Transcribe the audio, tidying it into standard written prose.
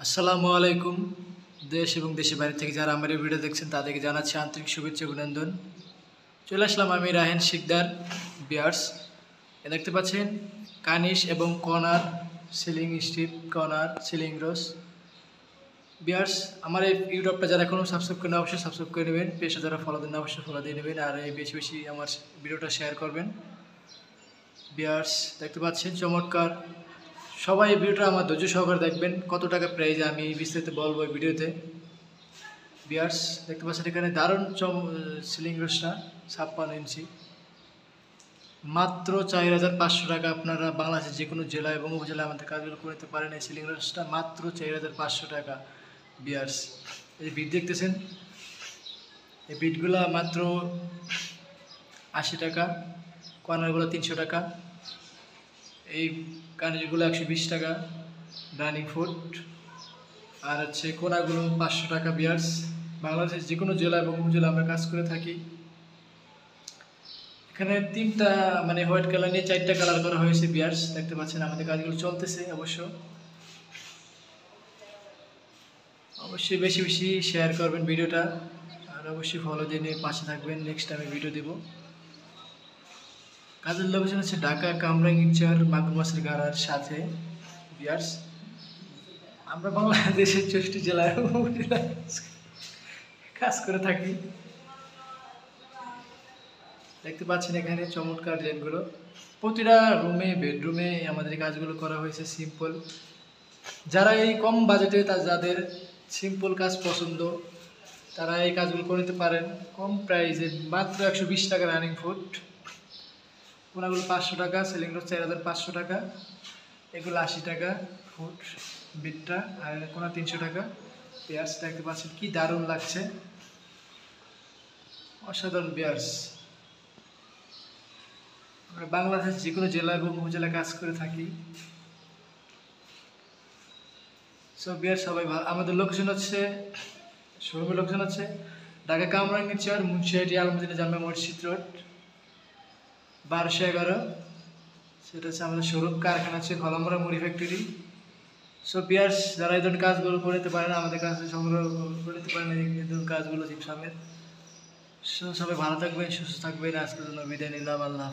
আসসালামু আলাইকুম। দেশ এবং দেশের বাইরে থেকে যারা আমার এই ভিডিও দেখছেন তাদেরকে জানাচ্ছি আন্তরিক শুভেচ্ছা অভিনন্দন। চলে আসলাম আমি রাহেন শিকদার বিয়ার্স। দেখতে পাচ্ছেন কানিশ এবং corner ceiling strip, corner ceiling রোস বিয়ার্স। আমার এই ইউটিউবটা যারা এখনও সাবস্ক্রাইব করেন অবশ্যই সাবস্ক্রাইব করে নেবেন, পেজটা যারা ফলো দেন অবশ্যই ফলো দিয়ে নেবেন, আর এই বেশি বেশি আমার ভিডিওটা শেয়ার করবেন বিয়ার্স। দেখতে পাচ্ছেন চমৎকার, সবাই এই ভিডিওটা আমার ধৈর্য সহকারে দেখবেন। কত টাকা প্রাইস আমি বিস্তারিত বলবো এই ভিডিওতে বিয়ার্স। দেখতে পাচ্ছেন এখানে দারুণ সিলিং রোসটা 56 ইঞ্চি, মাত্র 4500 টাকা। আপনারা বাংলাদেশের যে কোনো জেলা এবং উপজেলায় আমাদের কাজগুলো করে নিতে পারেন। এই সিলিং রোসটা মাত্র 4500 টাকা বিয়ার্স। এই বিট দেখতেছেন, এই বিটগুলা মাত্র 80 টাকা, কর্নারগুলো 300 টাকা, এই কানিজগুলো 120 টাকা রানিং ফুট, আর হচ্ছে কোনাগুলো 500 টাকা বিয়ার্স। বাংলাদেশের যে কোনো জেলা এবং উপজেলা আমরা কাজ করে থাকি। এখানে তিনটা মানে হোয়াইট কালার নিয়ে 4টা কালার করা হয়েছে বিয়ার্স। দেখতে পাচ্ছেন আমাদের কাজগুলো চলতেছে। অবশ্যই বেশি বেশি শেয়ার করবেন ভিডিওটা, আর অবশ্যই ফলো দিয়ে নিয়ে পাশে থাকবেন। নেক্সট আমি ভিডিও দেব। কাজের লোকেশন হচ্ছে ঢাকা কামরাঙ্গীরচর মাগুর মাছের গাড়ার সাথে বিয়ার্স। আমরা বাংলাদেশের 64 জেলায় কাজ করে থাকি। দেখতে পাচ্ছেন এখানে চমৎকার ডিজাইনগুলো, প্রতিটা রুমে বেডরুমে আমাদের এই কাজগুলো করা হয়েছে সিম্পল। যারা এই কম বাজেটে যাদের সিম্পল কাজ পছন্দ তারা এই কাজগুলো করে নিতে পারেন কম প্রাইসে, মাত্র 120 টাকা রানিং ফুট। কোনাগুলো 500 টাকা, সিলিং রোড 4500 টাকা, এগুলো 80 টাকা ফুট বিটটা, আর কোনা 300 টাকা পেয়ার্স। দেখতে পাচ্ছেন কি দারুণ লাগছে, অসাধারণ বিয়ার্স। আমরা বাংলাদেশ যে কোনো জেলা এবং উপজেলায় কাজ করে থাকি। সো বিয়ার্স সবাই ভালো। আমাদের লোকেশন হচ্ছে, শোরুমের লোকেশন হচ্ছে ঢাকা কামরাঙ্গীরচর মুন্সিহাটি আলমদিনা জামে মসজিদ রোড 1211। সেটা হচ্ছে আমাদের শোরুম। কারখানা হচ্ছে খলামরা মুড়ি ফ্যাক্টরি। সো বিয়ার্স যারা এই ধরনের কাজগুলো করে নিতে পারেন, আমাদের কাছে সংগ্রহ করে নিতে পারেন এই ধরনের কাজগুলো জিপসামের। সবাই ভালো থাকবেন, সুস্থ থাকবেন। আজকের জন্য বিদায় নিলাম, আল্লাহ।